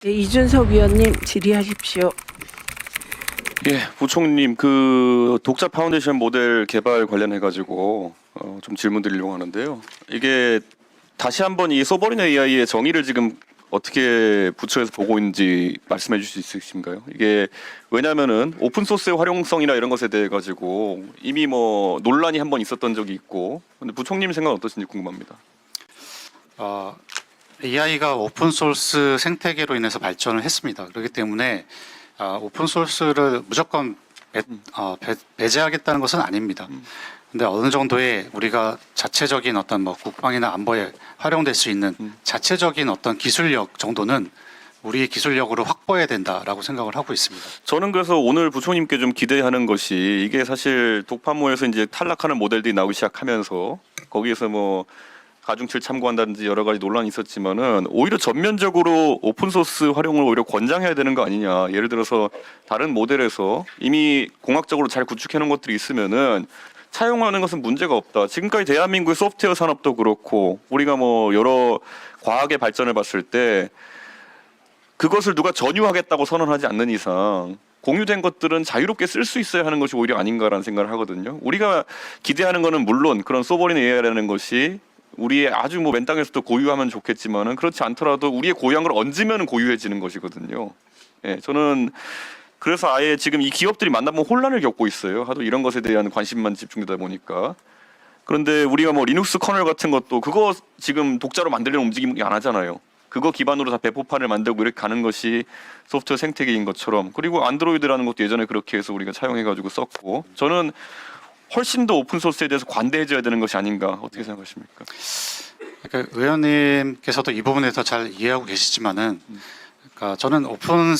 네, 이준석 위원님 질의하십시오. 예, 부총님 그 독자 파운데이션 모델 개발 관련해 가지고 좀 질문 드리려고 하는데요. 이게 다시 한번 이 소버린 AI의 정의를 지금 어떻게 부처에서 보고 있는지 말씀해 주실 수 있으신가요? 이게 왜냐면은 오픈 소스의 활용성이나 이런 것에 대해 가지고 이미 뭐 논란이 한번 있었던 적이 있고, 근데 부총님 생각은 어떠신지 궁금합니다. AI가 오픈 소스 생태계로 인해서 발전을 했습니다. 그렇기 때문에 오픈 소스를 무조건 배제하겠다는 것은 아닙니다. 근데 어느 정도의 우리가 자체적인 어떤 뭐 국방이나 안보에 활용될 수 있는 자체적인 어떤 기술력 정도는 우리 기술력으로 확보해야 된다라고 생각을 하고 있습니다. 저는 그래서 오늘 부총님께 좀 기대하는 것이, 이게 사실 독파모에서 이제 탈락하는 모델들이 나오기 시작하면서 거기에서 뭐 가중치를 참고한다든지 여러 가지 논란이 있었지만은 오히려 전면적으로 오픈 소스 활용을 오히려 권장해야 되는 거 아니냐. 예를 들어서 다른 모델에서 이미 공학적으로 잘 구축해 놓은 것들이 있으면은 차용하는 것은 문제가 없다. 지금까지 대한민국의 소프트웨어 산업도 그렇고 우리가 뭐 여러 과학의 발전을 봤을 때 그것을 누가 전유하겠다고 선언하지 않는 이상 공유된 것들은 자유롭게 쓸 수 있어야 하는 것이 오히려 아닌가라는 생각을 하거든요. 우리가 기대하는 거는 물론 그런 소버린 AI라는 것이 우리의 아주 뭐 맨 땅에서도 고유하면 좋겠지만은 그렇지 않더라도 우리의 고유한 걸 얹으면 고유해지는 것이거든요. 예, 저는 그래서 아예 지금 이 기업들이 만나면 혼란을 겪고 있어요. 하도 이런 것에 대한 관심만 집중되다 보니까. 그런데 우리가 뭐 리눅스 커널 같은 것도 그거 지금 독자로 만들려는 움직임이 안 하잖아요. 그거 기반으로 다 배포판을 만들고 이렇게 가는 것이 소프트웨어 생태계인 것처럼. 그리고 안드로이드라는 것도 예전에 그렇게 해서 우리가 차용해가지고 썼고. 저는 훨씬 더 오픈 소스에 대해서 관대해져야 되는 것이 아닌가. 어떻게 생각하십니까? 그러니까 의원님께서도 이 부분에 더 잘 이해하고 계시지만은 그러니까 저는 오픈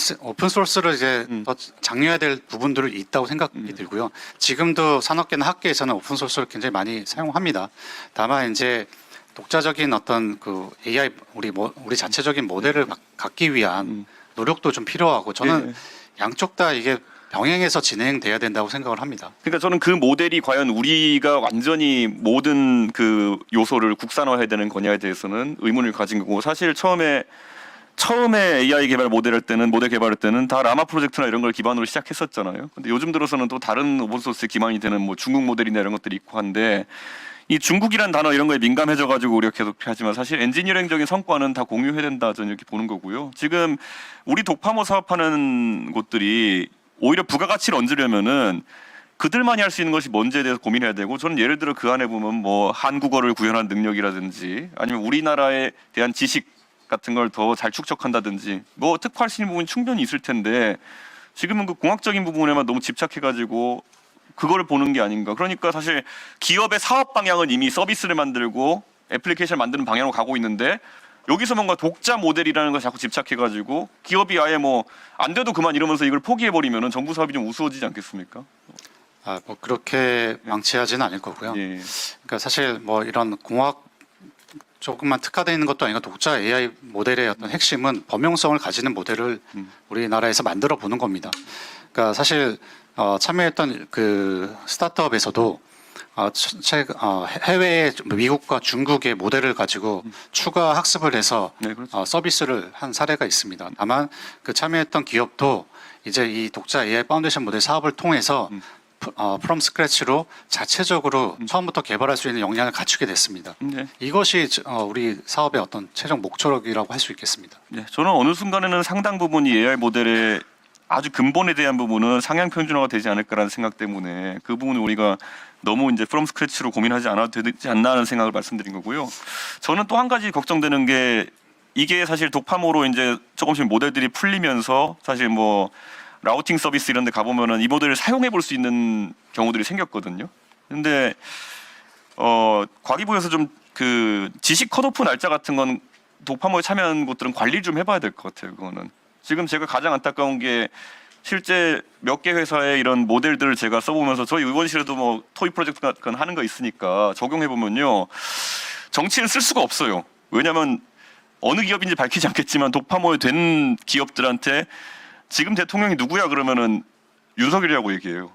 소스를 이제 더 장려해야 될 부분들이 있다고 생각이 들고요. 지금도 산업계나 학계에서는 오픈 소스를 굉장히 많이 사용합니다. 다만 이제 독자적인 어떤 그 AI 우리 자체적인 모델을 갖기 위한 노력도 좀 필요하고 저는 양쪽 다 이게 병행해서 진행돼야 된다고 생각을 합니다. 그러니까 저는 그 모델이 과연 우리가 완전히 모든 그 요소를 국산화해야 되는 거냐에 대해서는 의문을 가진 거고, 사실 처음에 AI 모델 개발할 때는 다 라마 프로젝트나 이런 걸 기반으로 시작했었잖아요. 근데 요즘 들어서는 또 다른 오픈소스 기반이 되는 뭐 중국 모델이나 이런 것들이 있고 한데, 이 중국이란 단어 이런 거에 민감해져 가지고 우리가 계속 하지만 사실 엔지니어링적인 성과는 다 공유해야 된다, 저는 이렇게 보는 거고요. 지금 우리 독파모 사업하는 곳들이 오히려 부가가치를 얹으려면은 그들만이 할 수 있는 것이 뭔지에 대해서 고민해야 되고, 저는 예를 들어 그 안에 보면 뭐 한국어를 구현한 능력이라든지 아니면 우리나라에 대한 지식 같은 걸 더 잘 축적한다든지 뭐 특화할 수 있는 부분이 충분히 있을 텐데, 지금은 그 공학적인 부분에만 너무 집착해가지고 그걸 보는 게 아닌가. 그러니까 사실 기업의 사업 방향은 이미 서비스를 만들고 애플리케이션을 만드는 방향으로 가고 있는데, 여기서 뭔가 독자 모델이라는 걸 자꾸 집착해가지고 기업이 아예 뭐 안 돼도 그만 이러면서 이걸 포기해버리면은 정부 사업이 좀 우스워지지 않겠습니까? 뭐 그렇게 망치하지는 않을 거고요. 예. 그러니까 사실 뭐 이런 공학 조금만 특화되어 있는 것도 아니고 독자 AI 모델의 어떤 핵심은 범용성을 가지는 모델을 우리나라에서 만들어 보는 겁니다. 그러니까 사실 참여했던 그 스타트업에서도 해외의 미국과 중국의 모델을 가지고 추가 학습을 해서 네, 그렇죠. 서비스를 한 사례가 있습니다. 다만 그 참여했던 기업도 이제 이 독자 AI 파운데이션 모델 사업을 통해서 프롬 스크래치로 자체적으로 처음부터 개발할 수 있는 역량을 갖추게 됐습니다. 네. 이것이 우리 사업의 어떤 최종 목표라고 할 수 있겠습니다. 네, 저는 어느 순간에는 상당 부분 이 AI 모델의 아주 근본에 대한 부분은 상향 평준화가 되지 않을까라는 생각 때문에 그 부분을 우리가 너무 이제 프롬 스크래치로 고민하지 않아도 되지 않나 하는 생각을 말씀드린 거고요. 저는 또 한 가지 걱정되는 게, 이게 사실 독파모로 이제 조금씩 모델들이 풀리면서 사실 뭐 라우팅 서비스 이런 데 가보면은 이 모델을 사용해 볼 수 있는 경우들이 생겼거든요. 근데 과기부에서 좀 그 지식 컷오프 날짜 같은 건 독파모에 참여한 곳들은 관리 좀 해봐야 될 것 같아요. 그거는 지금 제가 가장 안타까운 게, 실제 몇 개 회사의 이런 모델들을 제가 써보면서 저희 의원실에도 뭐 토이 프로젝트 같은 하는 거 있으니까 적용해 보면요, 정치는 쓸 수가 없어요. 왜냐하면 어느 기업인지 밝히지 않겠지만 독파모에 된 기업들한테 지금 대통령이 누구야 그러면은 윤석열이라고 얘기해요.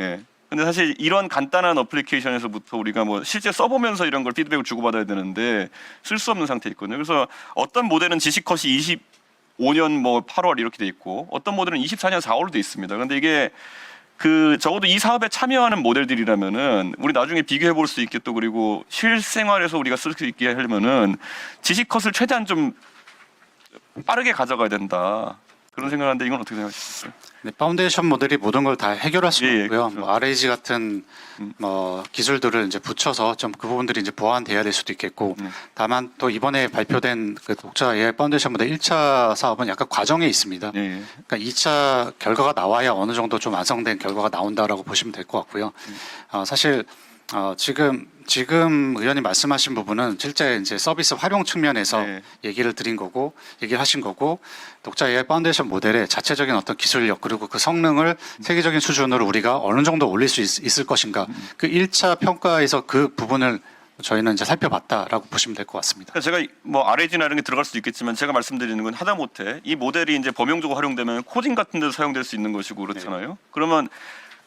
예. 근데 사실 이런 간단한 어플리케이션에서부터 우리가 뭐 실제 써보면서 이런 걸 피드백을 주고받아야 되는데 쓸 수 없는 상태에 있거든요. 그래서 어떤 모델은 지식 컷이 5년 뭐 8월 이렇게 돼 있고 어떤 모델은 24년 4월로 돼 있습니다. 그런데 이게 적어도 이 사업에 참여하는 모델들이라면은 우리 나중에 비교해 볼 수 있게 또 그리고 실생활에서 우리가 쓸 수 있게 하려면은 지식 컷을 최대한 좀 빠르게 가져가야 된다. 그런 생각하는데 이건 어떻게 생각하시겠어요? 네, 파운데이션 모델이 모든 걸 다 해결할 수 예, 없고요. 그렇죠. 뭐 RAG 같은 뭐 기술들을 이제 붙여서 좀 그 부분들이 이제 보완돼야 될 수도 있겠고, 다만 또 이번에 발표된 그 독자 AI 파운데이션 모델 1차 사업은 약간 과정에 있습니다. 예. 그러니까 2차 결과가 나와야 어느 정도 좀 완성된 결과가 나온다라고 보시면 될 것 같고요. 사실 지금 의원님 말씀하신 부분은 실제 이제 서비스 활용 측면에서 네. 얘기를 하신 거고, 독자 AI 파운데이션 모델의 자체적인 어떤 기술력 그리고 그 성능을 세계적인 수준으로 우리가 어느 정도 올릴 수 있을 것인가, 그 1차 평가에서 그 부분을 저희는 이제 살펴봤다라고 보시면 될 것 같습니다. 그러니까 제가 뭐 RAG나 이런 게 들어갈 수도 있겠지만 제가 말씀드리는 건 하다못해 이 모델이 이제 범용적으로 활용되면 코딩 같은 데서 사용될 수 있는 것이고 그렇잖아요. 그러면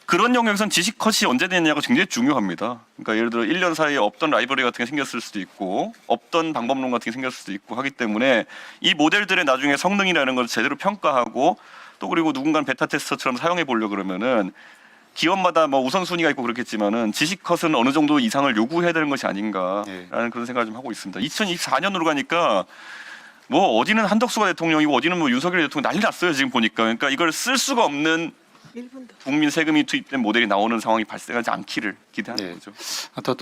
그런 영역에서는 지식 컷이 언제 되느냐가 굉장히 중요합니다. 그러니까 예를 들어 1년 사이에 없던 라이브러리 같은 게 생겼을 수도 있고 없던 방법론 같은 게 생겼을 수도 있고 하기 때문에 이 모델들의 나중에 성능이라는 걸 제대로 평가하고 또 그리고 누군가는 베타 테스터처럼 사용해 보려 그러면은 기업마다 뭐 우선순위가 있고 그렇겠지만은 지식 컷은 어느 정도 이상을 요구해야 되는 것이 아닌가라는 그런 생각을 좀 하고 있습니다. 2024년으로 가니까 뭐 어디는 한덕수가 대통령이고 어디는 뭐 윤석열 대통령 난리 났어요 지금 보니까. 그러니까 이걸 쓸 수가 없는 1분 더. 국민 세금이 투입된 모델이 나오는 상황이 발생하지 않기를 기대하는 네. 거죠.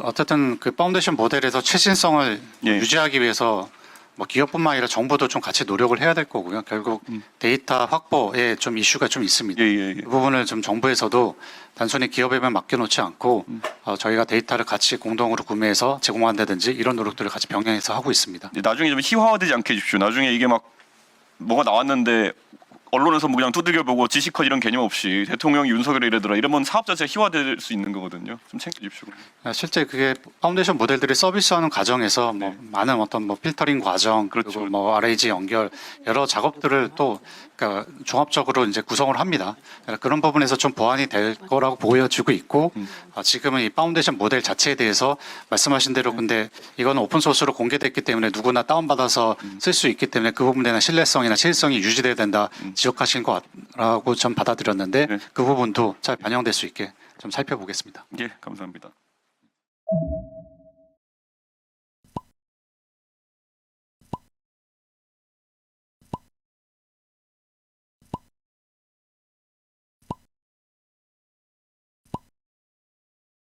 어쨌든 그 파운데이션 모델에서 최신성을 예. 유지하기 위해서 뭐 기업뿐만 아니라 정부도 좀 같이 노력을 해야 될 거고요. 결국 데이터 확보에 좀 이슈가 좀 있습니다. 예. 이 부분을 좀 정부에서도 단순히 기업에만 맡겨놓지 않고 저희가 데이터를 같이 공동으로 구매해서 제공한다든지 이런 노력들을 같이 병행해서 하고 있습니다. 나중에 좀 희화화되지 않게 해주십시오. 나중에 이게 막 뭐가 나왔는데 언론에서 뭐 그냥 두들겨 보고 지식컷 이런 개념 없이 대통령이 윤석열이 이러더라 이러면 사업 자체가 희화될 수 있는 거거든요. 좀 챙겨주십시오. 실제 그게 파운데이션 모델들이 서비스하는 과정에서 뭐 많은 어떤 뭐 필터링 과정, 그렇죠. 그리고 뭐 RAG 연결 여러 작업들을 또 그러니까 종합적으로 이제 구성을 합니다. 그런 부분에서 좀 보완이 될 거라고 보여지고 있고, 지금은 이 파운데이션 모델 자체에 대해서 말씀하신 대로 근데 이거는 오픈 소스로 공개됐기 때문에 누구나 다운받아서 쓸 수 있기 때문에 그 부분에 대한 신뢰성이나 실성이 유지돼야 된다 지적하신 거라고 좀 받아들였는데 네. 그 부분도 잘 반영될 수 있게 좀 살펴보겠습니다. 예, 감사합니다.